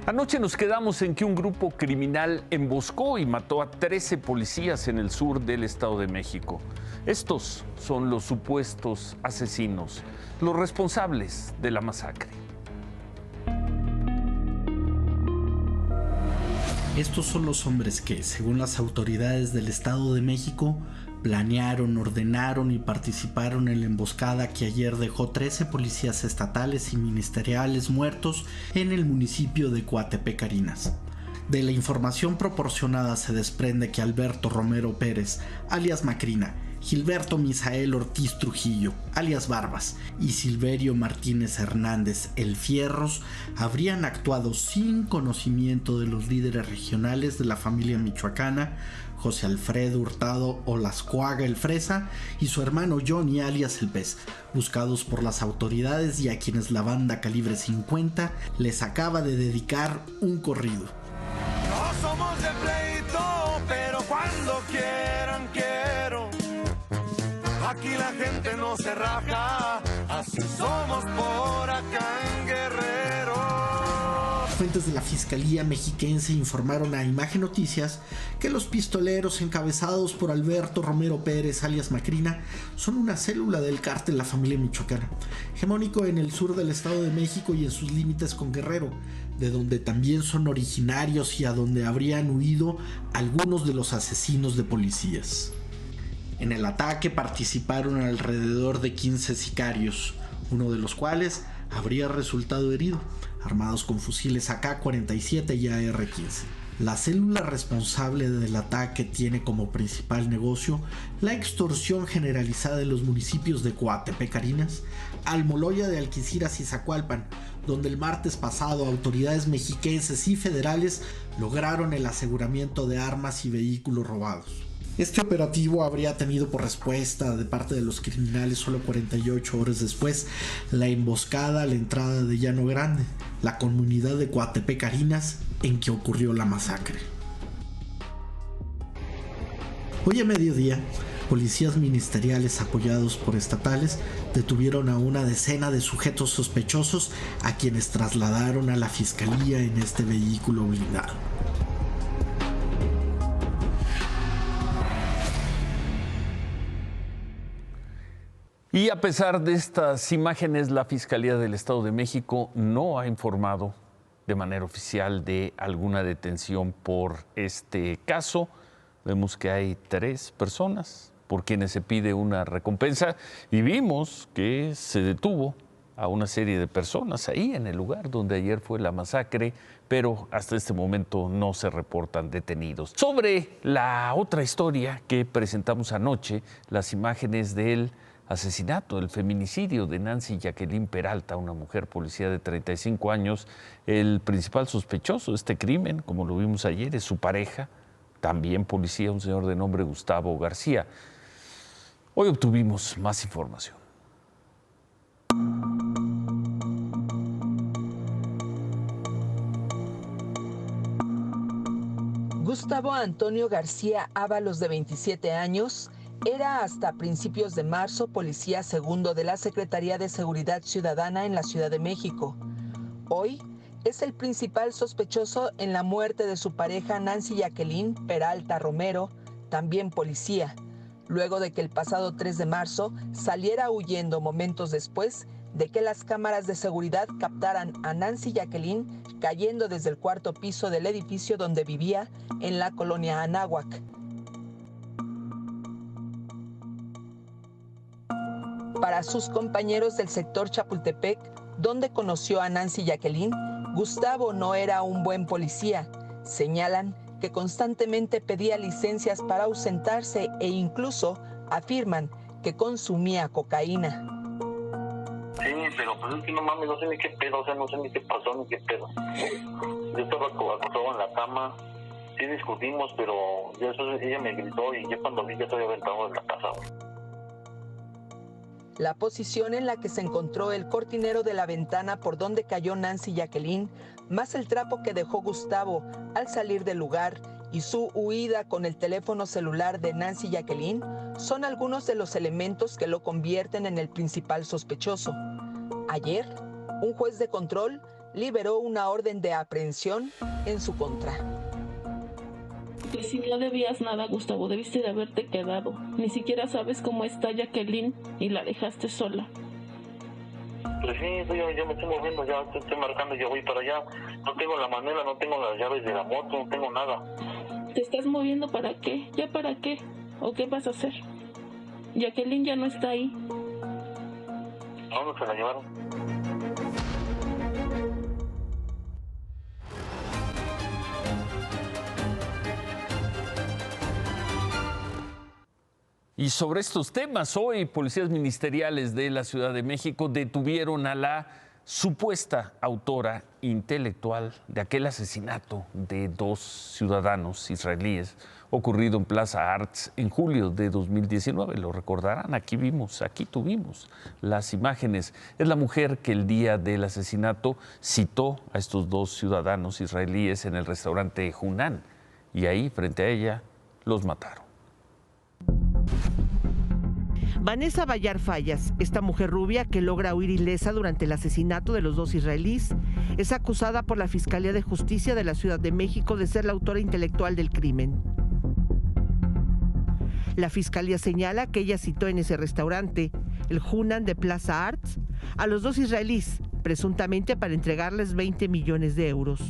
Anoche nos quedamos en que un grupo criminal emboscó y mató a 13 policías en el sur del Estado de México. Estos son los supuestos asesinos, los responsables de la masacre. Estos son los hombres que, según las autoridades del Estado de México, planearon, ordenaron y participaron en la emboscada que ayer dejó 13 policías estatales y ministeriales muertos en el municipio de Coatepec, Carinas. De la información proporcionada se desprende que Alberto Romero Pérez, alias Macrina, Gilberto Misael Ortiz Trujillo, alias Barbas, y Silverio Martínez Hernández, el Fierros, habrían actuado sin conocimiento de los líderes regionales de la familia michoacana, José Alfredo Hurtado Olascoaga el Fresa y su hermano Johnny alias el Pez, buscados por las autoridades y a quienes la banda Calibre 50 les acaba de dedicar un corrido. No somos de pleito, pero cuando quieran quiero. Aquí la gente no se raja, así somos por acá en Guerrero. Fuentes de la Fiscalía Mexiquense informaron a Imagen Noticias que los pistoleros encabezados por Alberto Romero Pérez alias Macrina son una célula del cártel La Familia Michoacana, hegemónico en el sur del Estado de México y en sus límites con Guerrero, de donde también son originarios y a donde habrían huido algunos de los asesinos de policías. En el ataque participaron alrededor de 15 sicarios, uno de los cuales habría resultado herido, armados con fusiles AK-47 y AR-15. La célula responsable del ataque tiene como principal negocio la extorsión generalizada en los municipios de Coatepec, Carinas, Almoloya de Alquiciras y Zacualpan, donde el martes pasado autoridades mexiquenses y federales lograron el aseguramiento de armas y vehículos robados. Este operativo habría tenido por respuesta de parte de los criminales solo 48 horas después la emboscada a la entrada de Llano Grande, la comunidad de Coatepec, Carinas, en que ocurrió la masacre. Hoy a mediodía, policías ministeriales apoyados por estatales detuvieron a una decena de sujetos sospechosos a quienes trasladaron a la fiscalía en este vehículo blindado. Y a pesar de estas imágenes, la Fiscalía del Estado de México no ha informado de manera oficial de alguna detención por este caso. Vemos que hay 3 personas por quienes se pide una recompensa y vimos que se detuvo a una serie de personas ahí en el lugar donde ayer fue la masacre, pero hasta este momento no se reportan detenidos. Sobre la otra historia que presentamos anoche, las imágenes del asesinato, el feminicidio de Nancy Jacqueline Peralta, una mujer policía de 35 años. El principal sospechoso de este crimen, como lo vimos ayer, es su pareja, también policía, un señor de nombre Gustavo García. Hoy obtuvimos más información. Gustavo Antonio García Ábalos, de 27 años, era hasta principios de marzo policía segundo de la Secretaría de Seguridad Ciudadana en la Ciudad de México. Hoy es el principal sospechoso en la muerte de su pareja Nancy Jacqueline Peralta Romero, también policía, luego de que el pasado 3 de marzo saliera huyendo momentos después de que las cámaras de seguridad captaran a Nancy Jacqueline cayendo desde el 4º piso del edificio donde vivía en la colonia Anáhuac. Para sus compañeros del sector Chapultepec, donde conoció a Nancy Jacqueline, Gustavo no era un buen policía. Señalan que constantemente pedía licencias para ausentarse e incluso afirman que consumía cocaína. Sí, pero pues es que no mames, no sé ni qué pedo, o sea, no sé ni qué pasó, ni qué pedo. Yo estaba acostado en la cama, sí discutimos, pero ya después ella me gritó y yo cuando vi ya estoy aventado en la casa. La posición en la que se encontró el cortinero de la ventana por donde cayó Nancy Jacqueline, más el trapo que dejó Gustavo al salir del lugar y su huida con el teléfono celular de Nancy Jacqueline, son algunos de los elementos que lo convierten en el principal sospechoso. Ayer, un juez de control liberó una orden de aprehensión en su contra. Que si no debías nada, Gustavo, debiste de haberte quedado. Ni siquiera sabes cómo está Jacqueline y la dejaste sola. Pues sí, yo me estoy moviendo, ya estoy marcando, yo voy para allá. No tengo la manera, no tengo las llaves de la moto, no tengo nada. ¿Te estás moviendo para qué? ¿Ya para qué? ¿O qué vas a hacer? Jacqueline ya no está ahí. No se la llevaron. Y sobre estos temas, hoy policías ministeriales de la Ciudad de México detuvieron a la supuesta autora intelectual de aquel asesinato de 2 ciudadanos israelíes ocurrido en Plaza Arts en julio de 2019. Lo recordarán, aquí tuvimos las imágenes. Es la mujer que el día del asesinato citó a estos 2 ciudadanos israelíes en el restaurante Hunan y ahí, frente a ella, los mataron. Vanessa Bayar Fallas, esta mujer rubia que logra huir ilesa durante el asesinato de los 2 israelíes, es acusada por la Fiscalía de Justicia de la Ciudad de México de ser la autora intelectual del crimen. La Fiscalía señala que ella citó en ese restaurante, el Hunan de Plaza Arts, a los 2 israelíes, presuntamente para entregarles 20 millones de euros.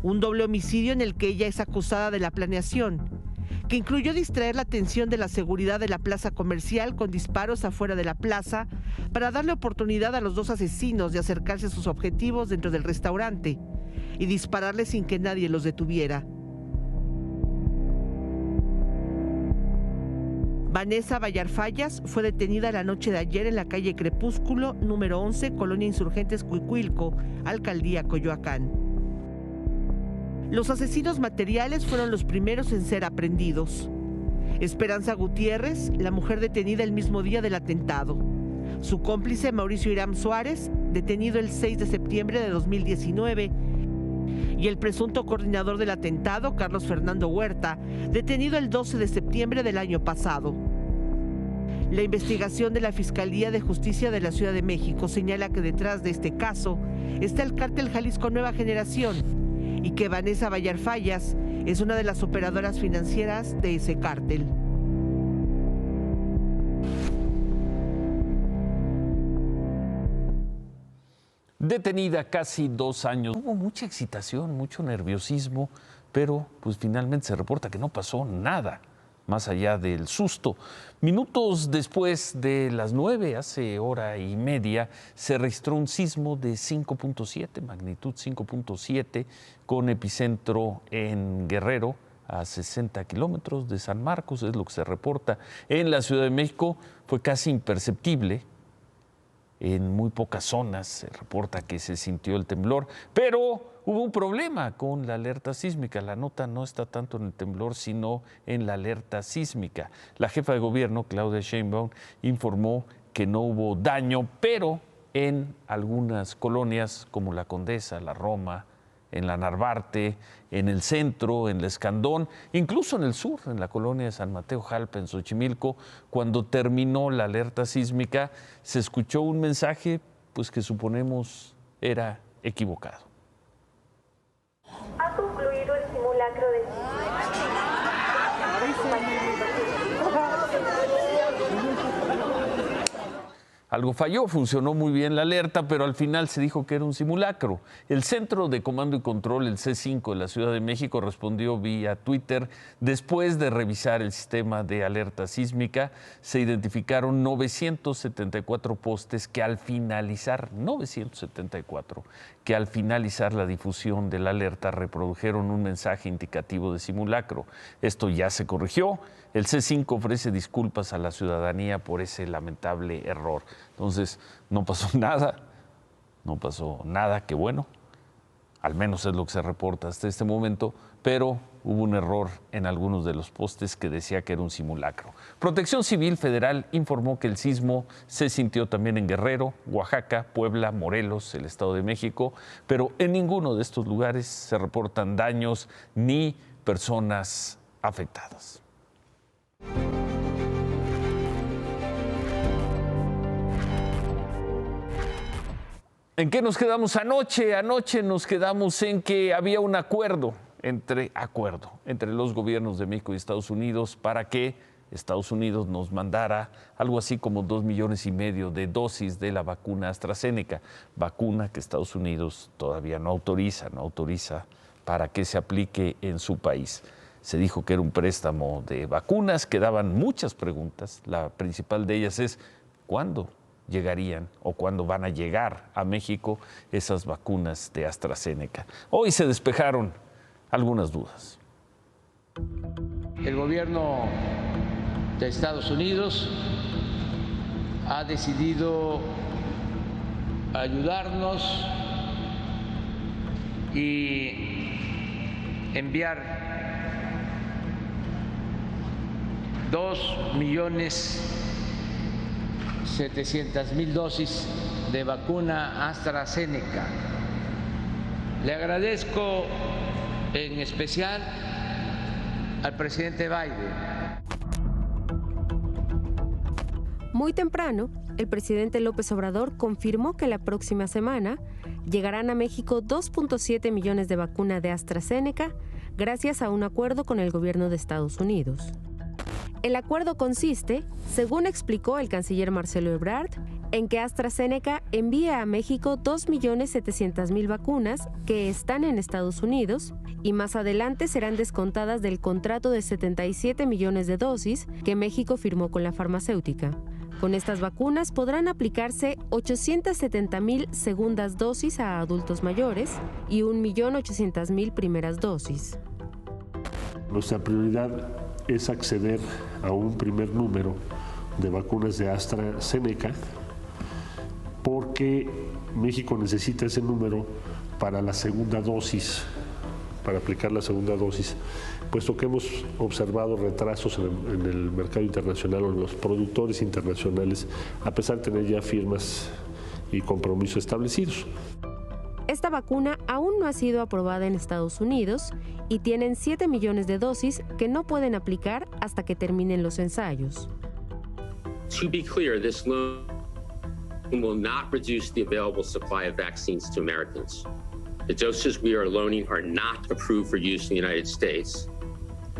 Un doble homicidio en el que ella es acusada de la planeación, que incluyó distraer la atención de la seguridad de la plaza comercial con disparos afuera de la plaza para darle oportunidad a los 2 asesinos de acercarse a sus objetivos dentro del restaurante y dispararles sin que nadie los detuviera. Vanessa Bayar Fallas fue detenida la noche de ayer en la calle Crepúsculo, número 11, Colonia Insurgentes Cuicuilco, Alcaldía Coyoacán. Los asesinos materiales fueron los primeros en ser aprehendidos. Esperanza Gutiérrez, la mujer detenida el mismo día del atentado. Su cómplice Mauricio Irán Suárez, detenido el 6 de septiembre de 2019. Y el presunto coordinador del atentado, Carlos Fernando Huerta, detenido el 12 de septiembre del año pasado. La investigación de la Fiscalía de Justicia de la Ciudad de México señala que detrás de este caso está el cártel Jalisco Nueva Generación, y que Vanessa Bayar Fallas es una de las operadoras financieras de ese cártel. Detenida casi 2 años. Hubo mucha excitación, mucho nerviosismo, pero pues finalmente se reporta que no pasó nada más allá del susto. Minutos después de las 9, hace hora y media, se registró un sismo de 5.7, magnitud 5.7, con epicentro en Guerrero, a 60 kilómetros de San Marcos, es lo que se reporta. En la Ciudad de México fue casi imperceptible. En muy pocas zonas se reporta que se sintió el temblor, pero hubo un problema con la alerta sísmica. La nota no está tanto en el temblor, sino en la alerta sísmica. La jefa de gobierno, Claudia Sheinbaum, informó que no hubo daño, pero en algunas colonias como la Condesa, la Roma, en la Narvarte, en el centro, en la Escandón, incluso en el sur, en la colonia de San Mateo Jalpa, en Xochimilco, cuando terminó la alerta sísmica, se escuchó un mensaje pues, que suponemos era equivocado. Ha concluido el simulacro de Algo falló, funcionó muy bien la alerta, pero al final se dijo que era un simulacro. El Centro de Comando y Control, el C5 de la Ciudad de México, respondió vía Twitter. Después de revisar el sistema de alerta sísmica, se identificaron 974 postes que al finalizar, 974, que al finalizar la difusión de la alerta reprodujeron un mensaje indicativo de simulacro. Esto ya se corrigió. El C5 ofrece disculpas a la ciudadanía por ese lamentable error. Entonces, no pasó nada, qué bueno, al menos es lo que se reporta hasta este momento, pero hubo un error en algunos de los postes que decía que era un simulacro. Protección Civil Federal informó que el sismo se sintió también en Guerrero, Oaxaca, Puebla, Morelos, el Estado de México, pero en ninguno de estos lugares se reportan daños ni personas afectadas. ¿En qué nos quedamos anoche? Anoche nos quedamos en que había un acuerdo entre los gobiernos de México y Estados Unidos para que Estados Unidos nos mandara algo así como 2,5 millones de dosis de la vacuna AstraZeneca, vacuna que Estados Unidos todavía no autoriza para que se aplique en su país. Se dijo que era un préstamo de vacunas, quedaban muchas preguntas. La principal de ellas es ¿cuándo llegarían o cuándo van a llegar a México esas vacunas de AstraZeneca? Hoy se despejaron algunas dudas. El gobierno de Estados Unidos ha decidido ayudarnos y enviar 2,700,000 dosis de vacuna AstraZeneca. Le agradezco en especial al presidente Biden. Muy temprano, el presidente López Obrador confirmó que la próxima semana llegarán a México 2,7 millones de vacunas de AstraZeneca gracias a un acuerdo con el gobierno de Estados Unidos. El acuerdo consiste, según explicó el canciller Marcelo Ebrard, en que AstraZeneca envía a México 2,700,000 vacunas que están en Estados Unidos y más adelante serán descontadas del contrato de 77 millones de dosis que México firmó con la farmacéutica. Con estas vacunas podrán aplicarse 870,000 segundas dosis a adultos mayores y 1,800,000 primeras dosis. Nuestra prioridad es acceder a un primer número de vacunas de AstraZeneca porque México necesita ese número para la segunda dosis, para aplicar la segunda dosis, puesto que hemos observado retrasos en el mercado internacional o en los productores internacionales, a pesar de tener ya firmas y compromisos establecidos. Esta vacuna aún no ha sido aprobada en Estados Unidos y tienen 7 millones de dosis que no pueden aplicar hasta que terminen los ensayos. To be clear, this loan will not reduce the available supply of vaccines to Americans. The doses we are loaning are not approved for use in the United States.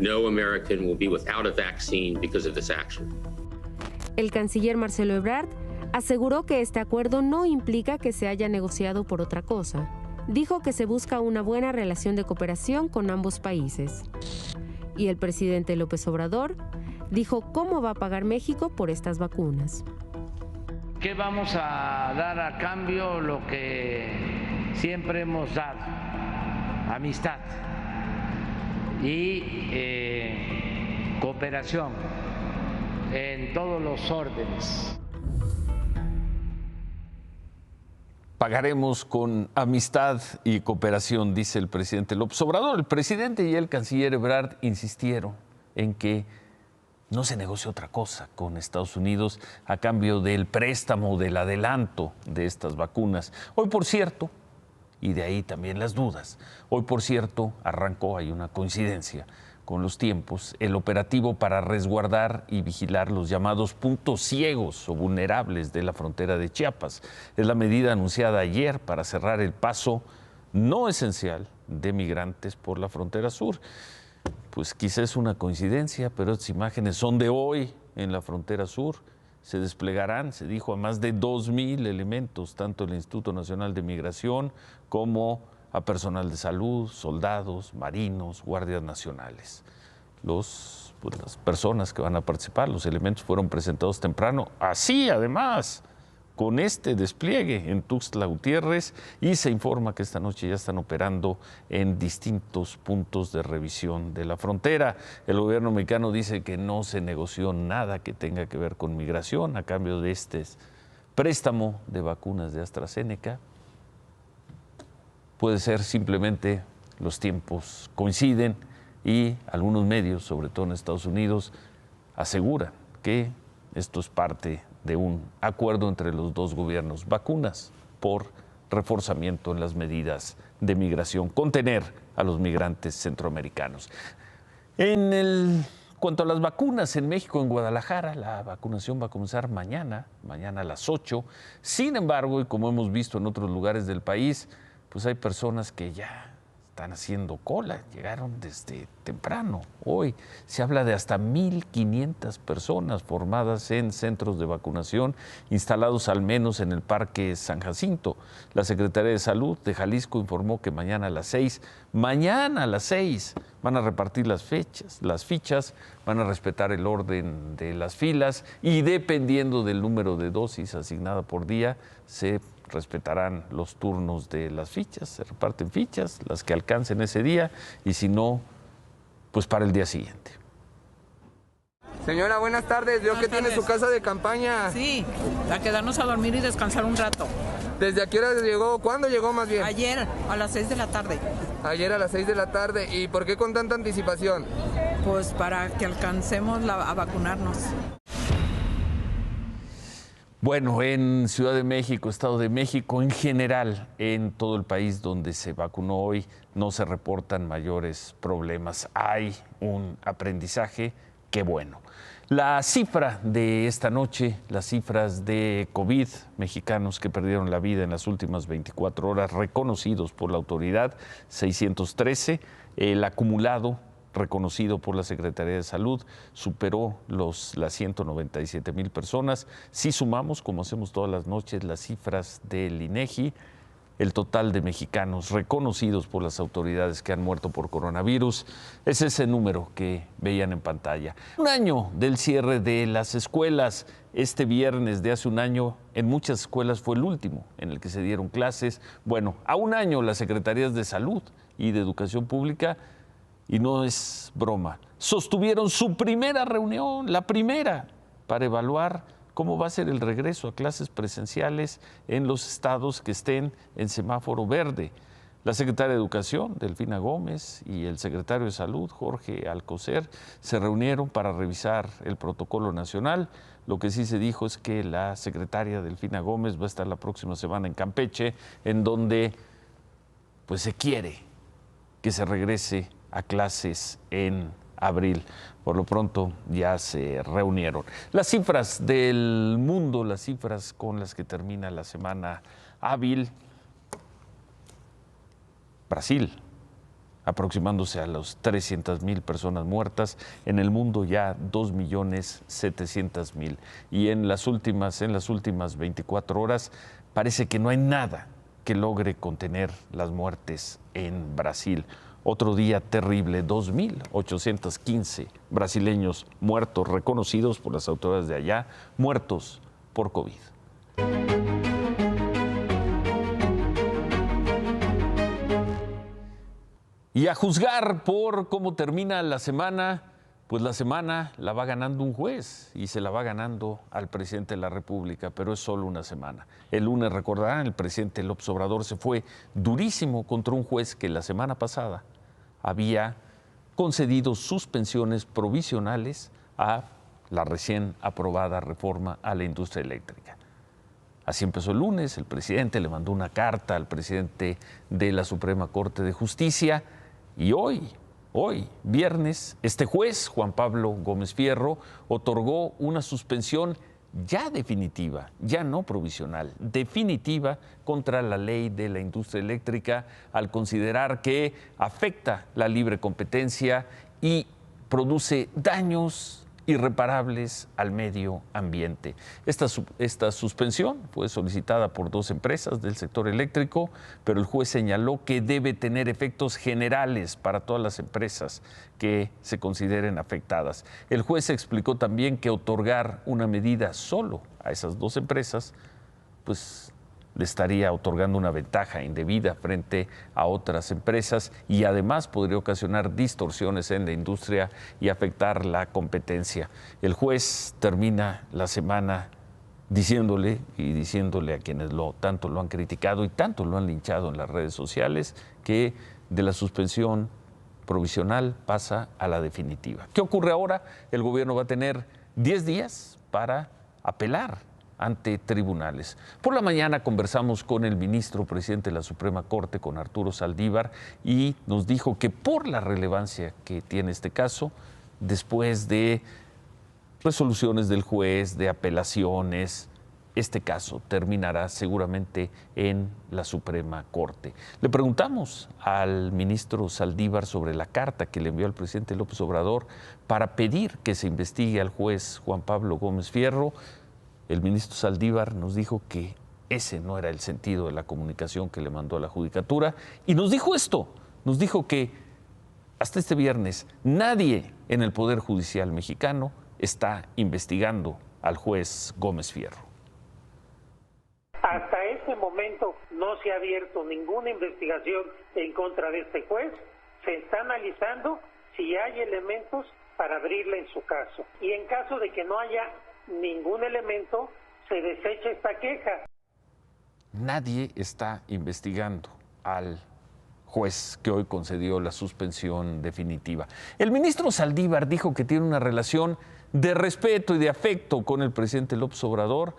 No American will be without a vaccine because of this action. El canciller Marcelo Ebrard aseguró que este acuerdo no implica que se haya negociado por otra cosa. Dijo que se busca una buena relación de cooperación con ambos países. Y el presidente López Obrador dijo cómo va a pagar México por estas vacunas. ¿Qué vamos a dar a cambio? Lo que siempre hemos dado, amistad y cooperación en todos los órdenes. Pagaremos con amistad y cooperación, dice el presidente López Obrador. El presidente y el canciller Ebrard insistieron en que no se negoció otra cosa con Estados Unidos a cambio del préstamo, del adelanto de estas vacunas. Hoy, por cierto, y de ahí también las dudas, hoy, por cierto, arrancó, hay una coincidencia con los tiempos, el operativo para resguardar y vigilar los llamados puntos ciegos o vulnerables de la frontera de Chiapas. Es la medida anunciada ayer para cerrar el paso no esencial de migrantes por la frontera sur. Pues quizás es una coincidencia, pero estas imágenes son de hoy en la frontera sur. Se desplegarán, se dijo, a más de 2,000 elementos, tanto el Instituto Nacional de Migración como a personal de salud, soldados, marinos, guardias nacionales. Las personas que van a participar, los elementos fueron presentados temprano, así además, con este despliegue en Tuxtla Gutiérrez, y se informa que esta noche ya están operando en distintos puntos de revisión de la frontera. El gobierno mexicano dice que no se negoció nada que tenga que ver con migración a cambio de este préstamo de vacunas de AstraZeneca. Puede ser simplemente los tiempos coinciden y algunos medios, sobre todo en Estados Unidos, aseguran que esto es parte de un acuerdo entre los dos gobiernos. Vacunas por reforzamiento en las medidas de migración, contener a los migrantes centroamericanos. En el cuanto a las vacunas, en México, en Guadalajara, la vacunación va a comenzar mañana a las 8. Sin embargo, y como hemos visto en otros lugares del país, pues hay personas que ya están haciendo cola, llegaron desde temprano. Hoy se habla de hasta 1,500 personas formadas en centros de vacunación instalados al menos en el Parque San Jacinto. La Secretaría de Salud de Jalisco informó que mañana a las 6, van a repartir las fichas, van a respetar el orden de las filas y dependiendo del número de dosis asignada por día, se respetarán los turnos de las fichas, se reparten fichas, las que alcancen ese día y si no, pues para el día siguiente. Señora, buenas tardes. Veo que tiene su casa de campaña. Sí, a quedarnos a dormir y descansar un rato. ¿Desde a qué hora llegó? ¿Cuándo llegó más bien? Ayer, a las 6 de la tarde. Ayer a las 6 de la tarde. ¿Y por qué con tanta anticipación? Pues para que alcancemos a vacunarnos. Bueno, en Ciudad de México, Estado de México, en general, en todo el país donde se vacunó hoy, no se reportan mayores problemas. Hay un aprendizaje, qué bueno. La cifra de esta noche, las cifras de COVID, mexicanos que perdieron la vida en las últimas 24 horas, reconocidos por la autoridad, 613, el acumulado reconocido por la Secretaría de Salud, superó las 197,000 personas. Si sumamos, como hacemos todas las noches, las cifras del INEGI, el total de mexicanos reconocidos por las autoridades que han muerto por coronavirus, es ese número que veían en pantalla. Un año del cierre de las escuelas. Este viernes de hace un año, en muchas escuelas fue el último en el que se dieron clases. Bueno, a un año las Secretarías de Salud y de Educación Pública, y no es broma, sostuvieron su primera reunión, la primera, para evaluar cómo va a ser el regreso a clases presenciales en los estados que estén en semáforo verde. La secretaria de Educación, Delfina Gómez, y el secretario de Salud, Jorge Alcocer, se reunieron para revisar el protocolo nacional. Lo que sí se dijo es que la secretaria Delfina Gómez va a estar la próxima semana en Campeche, en donde pues se quiere que se regrese a clases en abril. Por lo pronto ya se reunieron. Las cifras del mundo, las cifras con las que termina la semana hábil. Brasil, aproximándose a los 300,000 personas muertas. En el mundo ya 2,700,000. Y en las últimas 24 horas parece que no hay nada que logre contener las muertes en Brasil. Otro día terrible, 2,815 brasileños muertos, reconocidos por las autoridades de allá, muertos por COVID. Y a juzgar por cómo termina la semana, pues la semana la va ganando un juez y se la va ganando al presidente de la República, pero es solo una semana. El lunes, recordarán, el presidente López Obrador se fue durísimo contra un juez que la semana pasada había concedido suspensiones provisionales a la recién aprobada reforma a la industria eléctrica. Así empezó el lunes, el presidente le mandó una carta al presidente de la Suprema Corte de Justicia y hoy, viernes, este juez, Juan Pablo Gómez Fierro, otorgó una suspensión ya definitiva, ya no provisional, definitiva contra la ley de la industria eléctrica al considerar que afecta la libre competencia y produce daños irreparables al medio ambiente. Esta suspensión fue solicitada por 2 empresas del sector eléctrico, pero el juez señaló que debe tener efectos generales para todas las empresas que se consideren afectadas. El juez explicó también que otorgar una medida solo a esas 2 empresas, pues le estaría otorgando una ventaja indebida frente a otras empresas y además podría ocasionar distorsiones en la industria y afectar la competencia. El juez termina la semana diciéndole a quienes tanto lo han criticado y tanto lo han linchado en las redes sociales que de la suspensión provisional pasa a la definitiva. ¿Qué ocurre ahora? El gobierno va a tener 10 días para apelar ante tribunales. Por la mañana conversamos con el ministro presidente de la Suprema Corte, con Arturo Saldívar, y nos dijo que por la relevancia que tiene este caso, después de resoluciones del juez, de apelaciones, este caso terminará seguramente en la Suprema Corte. Le preguntamos al ministro Saldívar sobre la carta que le envió al presidente López Obrador para pedir que se investigue al juez Juan Pablo Gómez Fierro. El ministro Saldívar nos dijo que ese no era el sentido de la comunicación que le mandó a la Judicatura y nos dijo esto, nos dijo que hasta este viernes nadie en el Poder Judicial mexicano está investigando al juez Gómez Fierro. Hasta este momento no se ha abierto ninguna investigación en contra de este juez. Se está analizando si hay elementos para abrirle en su caso. Y en caso de que no haya ningún elemento, se desecha esta queja. Nadie está investigando al juez que hoy concedió la suspensión definitiva. El ministro Saldívar dijo que tiene una relación de respeto y de afecto con el presidente López Obrador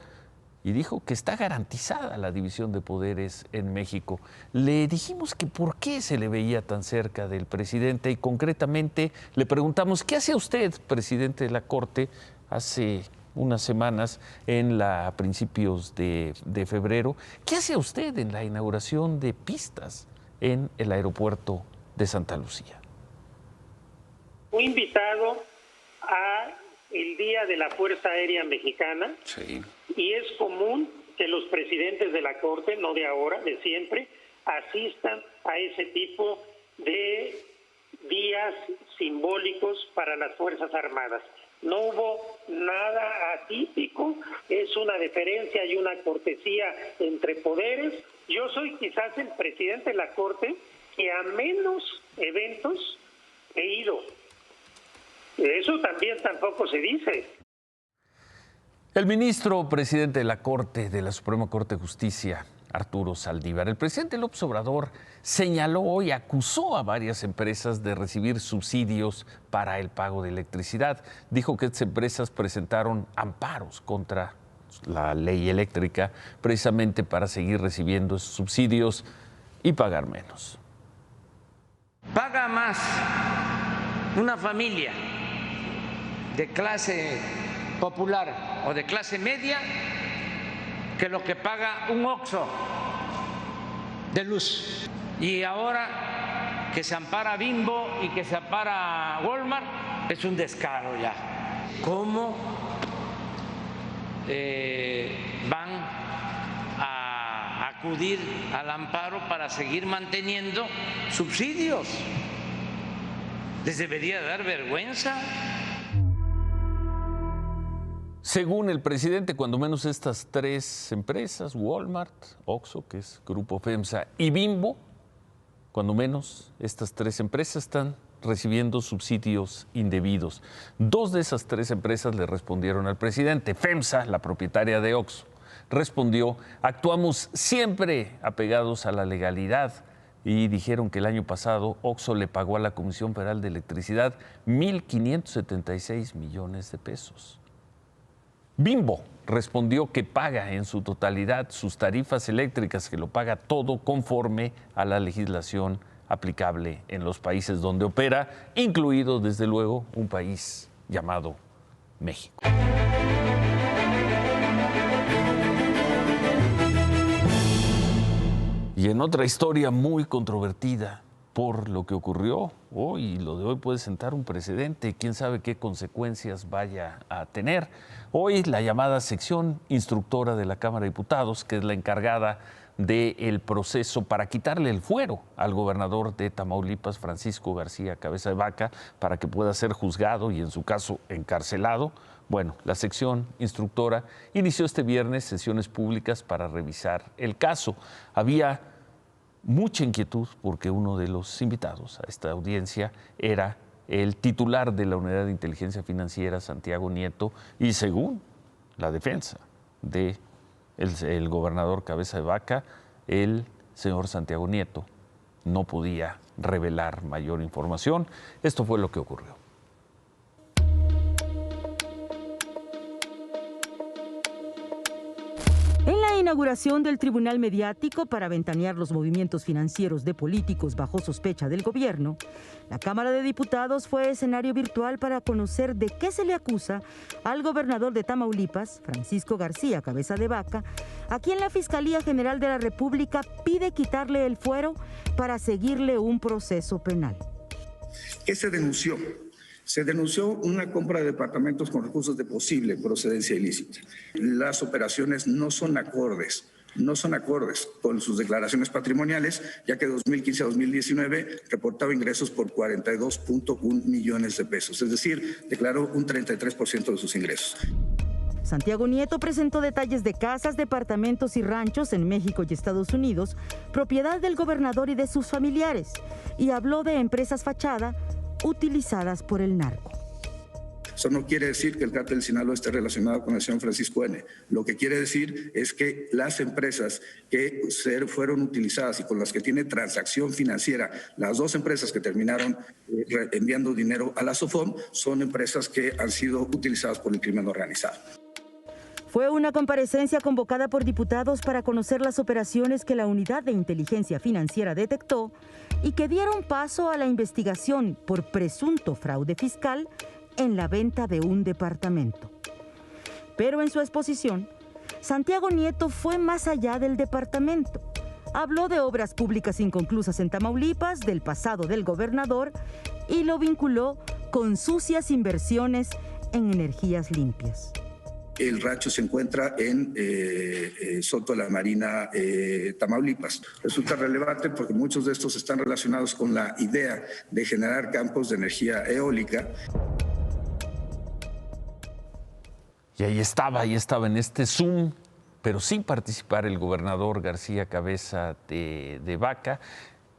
y dijo que está garantizada la división de poderes en México. Le dijimos que por qué se le veía tan cerca del presidente y concretamente le preguntamos, ¿qué hace usted, presidente de la Corte, hace unas semanas, a principios de febrero? ¿Qué hace usted en la inauguración de pistas en el aeropuerto de Santa Lucía? Fui invitado a el Día de la Fuerza Aérea Mexicana. Sí. Y es común que los presidentes de la Corte, no de ahora, de siempre, asistan a ese tipo de días simbólicos para las Fuerzas Armadas. No hubo nada atípico, es una deferencia y una cortesía entre poderes. Yo soy quizás el presidente de la Corte que a menos eventos he ido. Eso también tampoco se dice. El ministro presidente de la Corte, de la Suprema Corte de Justicia, Arturo Saldívar. El presidente López Obrador señaló hoy, acusó a varias empresas de recibir subsidios para el pago de electricidad. Dijo que estas empresas presentaron amparos contra la ley eléctrica precisamente para seguir recibiendo esos subsidios y pagar menos. Paga más una familia de clase popular o de clase media que lo que paga un Oxxo de luz. Y ahora que se ampara Bimbo y que se ampara Walmart, es un descaro ya. ¿Cómo van a acudir al amparo para seguir manteniendo subsidios? ¿Les debería dar vergüenza? Según el presidente, cuando menos estas tres empresas, Walmart, Oxxo, que es Grupo FEMSA, y Bimbo, cuando menos estas tres empresas están recibiendo subsidios indebidos. Dos de esas tres empresas le respondieron al presidente. FEMSA, la propietaria de Oxxo, respondió: actuamos siempre apegados a la legalidad, y dijeron que el año pasado Oxxo le pagó a la Comisión Federal de Electricidad 1,576 millones de pesos. Bimbo respondió que paga en su totalidad sus tarifas eléctricas, que lo paga todo conforme a la legislación aplicable en los países donde opera, incluido desde luego un país llamado México. Y en otra historia muy controvertida por lo que ocurrió hoy, lo de hoy puede sentar un precedente, quién sabe qué consecuencias vaya a tener. Hoy la llamada sección instructora de la Cámara de Diputados, que es la encargada del proceso para quitarle el fuero al gobernador de Tamaulipas, Francisco García Cabeza de Vaca, para que pueda ser juzgado y en su caso encarcelado. Bueno, la sección instructora inició este viernes sesiones públicas para revisar el caso. Había mucha inquietud porque uno de los invitados a esta audiencia era el titular de la Unidad de Inteligencia Financiera, Santiago Nieto, y según la defensa del gobernador Cabeza de Vaca, el señor Santiago Nieto no podía revelar mayor información. Esto fue lo que ocurrió. En la inauguración del Tribunal Mediático para ventanear los movimientos financieros de políticos bajo sospecha del gobierno, la Cámara de Diputados fue escenario virtual para conocer de qué se le acusa al gobernador de Tamaulipas, Francisco García Cabeza de Vaca, a quien la Fiscalía General de la República pide quitarle el fuero para seguirle un proceso penal. ¿Qué se denunció? Se denunció una compra de departamentos con recursos de posible procedencia ilícita. Las operaciones no son acordes con sus declaraciones patrimoniales, ya que de 2015 a 2019 reportaba ingresos por 42.1 millones de pesos, es decir, declaró un 33% de sus ingresos. Santiago Nieto presentó detalles de casas, departamentos y ranchos en México y Estados Unidos, propiedad del gobernador y de sus familiares, y habló de empresas fachada utilizadas por el narco. Eso no quiere decir que el cártel de Sinaloa esté relacionado con el señor Francisco N. Lo que quiere decir es que las empresas que fueron utilizadas y con las que tiene transacción financiera, las dos empresas que terminaron enviando dinero a la SOFOM, son empresas que han sido utilizadas por el crimen organizado. Fue una comparecencia convocada por diputados para conocer las operaciones que la Unidad de Inteligencia Financiera detectó y que dieron paso a la investigación por presunto fraude fiscal en la venta de un departamento. Pero en su exposición, Santiago Nieto fue más allá del departamento. Habló de obras públicas inconclusas en Tamaulipas, del pasado del gobernador, y lo vinculó con sucias inversiones en energías limpias. El rancho se encuentra en Soto de la Marina, Tamaulipas. Resulta relevante porque muchos de estos están relacionados con la idea de generar campos de energía eólica. Y ahí estaba en este Zoom, pero sin participar el gobernador García Cabeza de Vaca.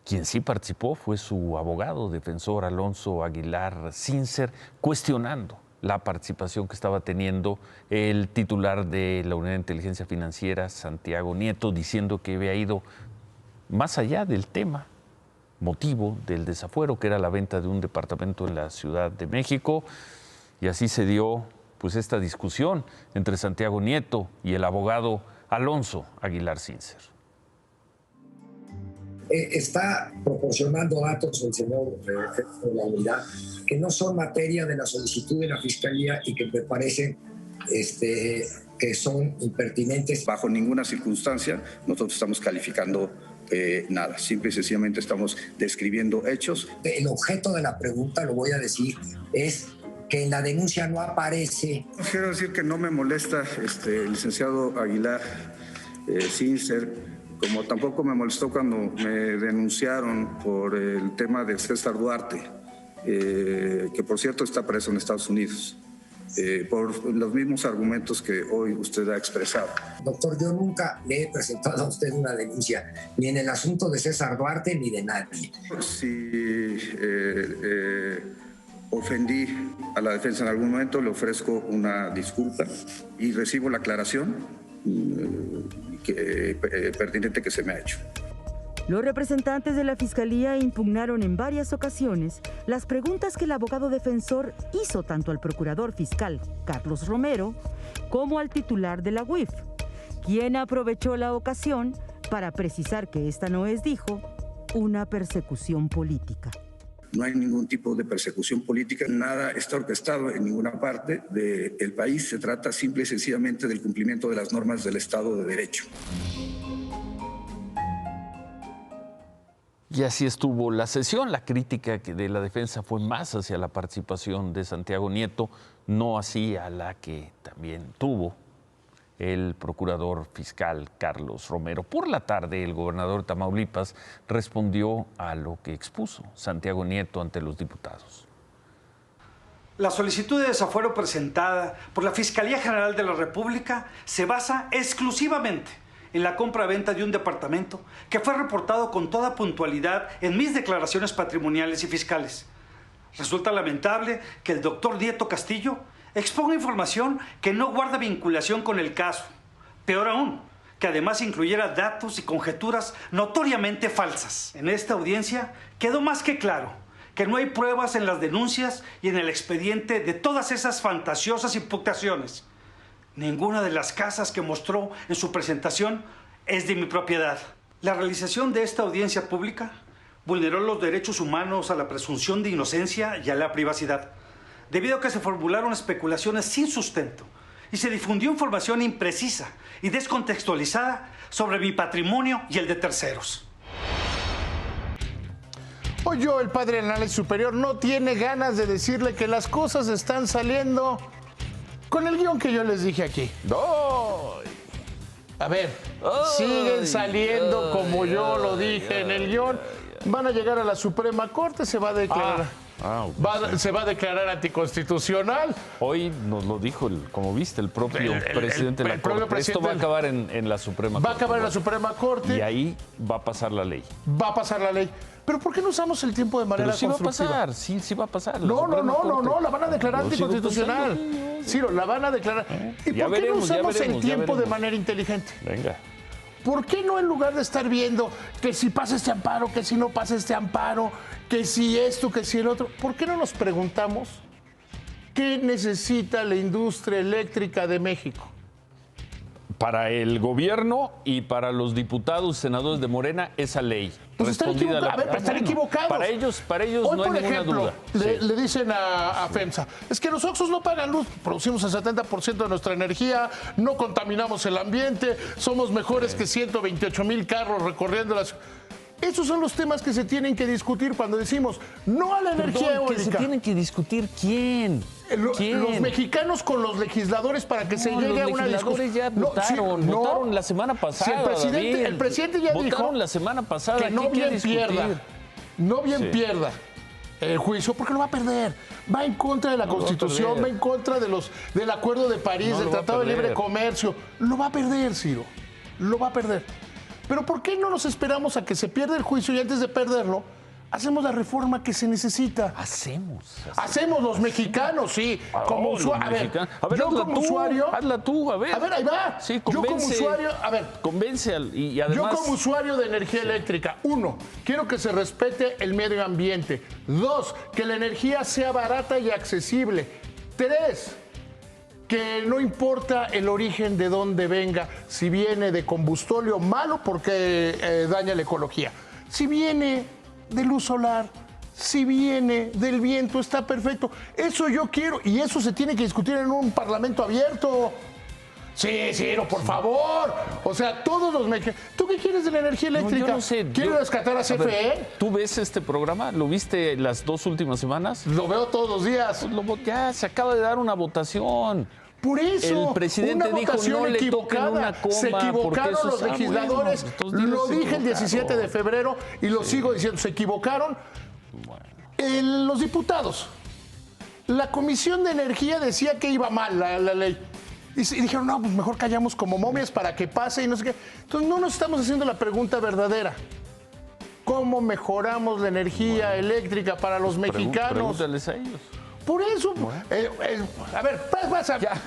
Quien sí participó fue su abogado, defensor Alonso Aguilar Sincer, cuestionando la participación que estaba teniendo el titular de la Unidad de Inteligencia Financiera, Santiago Nieto, diciendo que había ido más allá del tema, motivo del desafuero, que era la venta de un departamento en la Ciudad de México. Y así se dio pues esta discusión entre Santiago Nieto y el abogado Alonso Aguilar Sincer. Está proporcionando datos el señor jefe de la unidad que no son materia de la solicitud de la Fiscalía y que me parecen que son impertinentes. Bajo ninguna circunstancia nosotros estamos calificando nada, simple y sencillamente estamos describiendo hechos. El objeto de la pregunta, lo voy a decir, es que en la denuncia no aparece. Quiero decir que no me molesta el licenciado Aguilar Sincer, como tampoco me molestó cuando me denunciaron por el tema de César Duarte, que por cierto está preso en Estados Unidos, por los mismos argumentos que hoy usted ha expresado. Doctor, yo nunca le he presentado a usted una denuncia, ni en el asunto de César Duarte, ni de nadie. Si ofendí a la defensa en algún momento, le ofrezco una disculpa y recibo la aclaración pertinente que se me ha hecho. Los representantes de la Fiscalía impugnaron en varias ocasiones las preguntas que el abogado defensor hizo tanto al procurador fiscal Carlos Romero como al titular de la UIF, quien aprovechó la ocasión para precisar que esta no es, dijo, una persecución política. No hay ningún tipo de persecución política, nada está orquestado en ninguna parte del país. Se trata simple y sencillamente del cumplimiento de las normas del Estado de Derecho. Y así estuvo la sesión. La crítica de la defensa fue más hacia la participación de Santiago Nieto, no así a la que también tuvo el procurador fiscal Carlos Romero. Por la tarde, el gobernador de Tamaulipas respondió a lo que expuso Santiago Nieto ante los diputados. La solicitud de desafuero presentada por la Fiscalía General de la República se basa exclusivamente en la compra-venta de un departamento que fue reportado con toda puntualidad en mis declaraciones patrimoniales y fiscales. Resulta lamentable que el doctor Nieto Castillo exponga información que no guarda vinculación con el caso. Peor aún, que además incluyera datos y conjeturas notoriamente falsas. En esta audiencia quedó más que claro que no hay pruebas en las denuncias y en el expediente de todas esas fantasiosas imputaciones. Ninguna de las casas que mostró en su presentación es de mi propiedad. La realización de esta audiencia pública vulneró los derechos humanos a la presunción de inocencia y a la privacidad, debido a que se formularon especulaciones sin sustento y se difundió información imprecisa y descontextualizada sobre mi patrimonio y el de terceros. Hoy yo, el padre del análisis superior, no tiene ganas de decirle que las cosas están saliendo con el guión que yo les dije aquí. A ver, siguen saliendo como yo lo dije en el guión. Van a llegar a la Suprema Corte, se va a declarar. Se va a declarar anticonstitucional. Hoy nos lo dijo, como viste, el propio presidente de la Corte. Esto va a acabar en la Suprema Corte. Va a acabar en la Suprema Corte. Y ahí va a pasar la ley. Va a pasar la ley. Pero ¿por qué no usamos el tiempo de manera constructiva? Sí va a pasar, sí va a pasar. No, la van a declarar anticonstitucional. Ciro, la van a declarar. ¿Y por qué no usamos el tiempo de manera inteligente? Venga. ¿Por qué no, en lugar de estar viendo que si pasa este amparo, que si no pasa este amparo, que si esto, que si el otro, por qué no nos preguntamos qué necesita la industria eléctrica de México? Para el gobierno y para los diputados, senadores de Morena, esa ley. Pues están equivocados. Para ellos Hoy, no hay ninguna duda. Le dicen a FEMSA, es que los Oxxos no pagan luz, producimos el 70% de nuestra energía, no contaminamos el ambiente, somos mejores que 128,000 carros recorriendo las... Esos son los temas que se tienen que discutir cuando decimos no a la energía eólica. ¿Que se tienen que discutir quién? Los mexicanos con los legisladores para que se llegue a una discusión. Ya votaron la semana pasada. Si el presidente ya dijo la semana pasada que no bien pierda el juicio, porque lo va a perder. Va en contra de la Constitución, va en contra del Acuerdo de París, del Tratado de Libre Comercio. Lo va a perder, Ciro. Lo va a perder. Pero ¿por qué no nos esperamos a que se pierda el juicio y antes de perderlo hacemos la reforma que se necesita? Hacemos los mexicanos, sí. Como usuario. A ver, yo como usuario. Hazla tú, a ver. A ver, ahí va. Sí, yo como usuario. A ver. Convence y además. Yo como usuario de energía eléctrica, 1, quiero que se respete el medio ambiente. 2, que la energía sea barata y accesible. 3, que no importa el origen de dónde venga, si viene de combustóleo, malo porque daña la ecología. Si viene de luz solar, si viene del viento, está perfecto. Eso yo quiero y eso se tiene que discutir en un parlamento abierto. Sí, Ciro, por favor. O sea, todos los mexicanos. ¿Tú qué quieres de la energía eléctrica? No, yo no sé. ¿Quieres rescatar a CFE? Ver, ¿tú ves este programa? ¿Lo viste las 2 últimas semanas? Lo veo todos los días. Ya se acaba de dar una votación. Por eso, el presidente una votación dijo, no equivocada. Una coma, se equivocaron los legisladores. Lo dije el 17 de febrero y lo sigo diciendo. Se equivocaron los diputados. La Comisión de Energía decía que iba mal la ley. Y dijeron, no, pues mejor callamos como momias para que pase y no sé qué. Entonces no nos estamos haciendo la pregunta verdadera. ¿Cómo mejoramos la energía eléctrica para los mexicanos? Pregúntales a ellos. Por eso, a ver,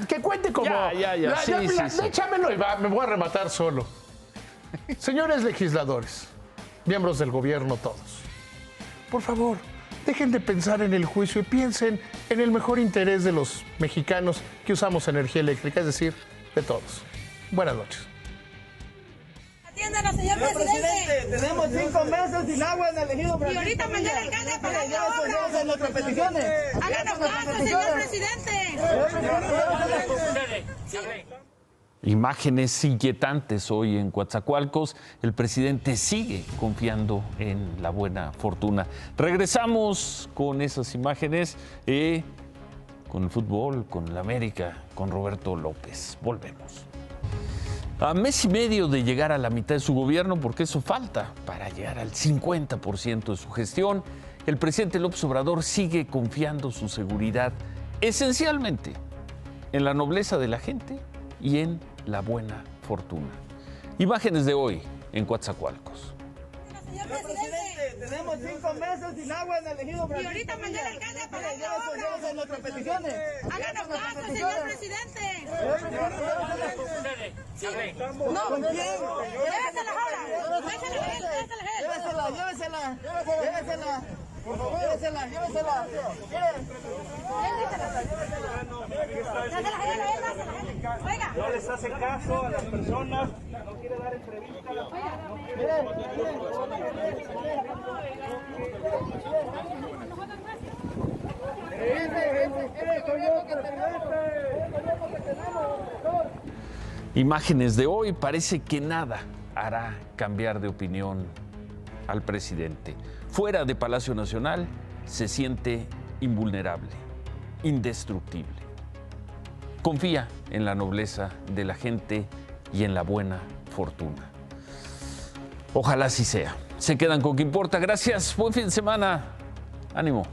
que cuente como... Échamelo y me voy a rematar solo. Señores legisladores, miembros del gobierno todos, por favor, dejen de pensar en el juicio y piensen en el mejor interés de los mexicanos que usamos energía eléctrica, es decir, de todos. Buenas noches. Atiéndanos, señor presidente. Tenemos 5 meses sin agua en el ejido. Y ahorita mandé al alcalde para que hagan nuestras peticiones. Háganos caso, señor presidente. Imágenes inquietantes hoy en Coatzacoalcos. El presidente sigue confiando en la buena fortuna. Regresamos con esas imágenes, con el fútbol, con el América, con Roberto López. Volvemos. A mes y medio de llegar a la mitad de su gobierno, porque eso falta para llegar al 50% de su gestión, el presidente López Obrador sigue confiando su seguridad esencialmente en la nobleza de la gente y en la buena fortuna. Imágenes de hoy en Coatzacoalcos. Señor presidente, tenemos 5 meses sin agua en el ejido. Y ahorita mandé al alcalde para que hagan nuestras peticiones. Háganos caso, señor presidente. No, ¿con quién? Llévesela ahora. Llévesela. No les hace caso a las personas, no quiere dar entrevistas, no Imágenes de hoy, parece que nada hará cambiar de opinión al presidente. Fuera de Palacio Nacional se siente invulnerable, indestructible. Confía en la nobleza de la gente y en la buena fortuna. Ojalá así sea. Se quedan con Que Importa. Gracias, buen fin de semana. Ánimo.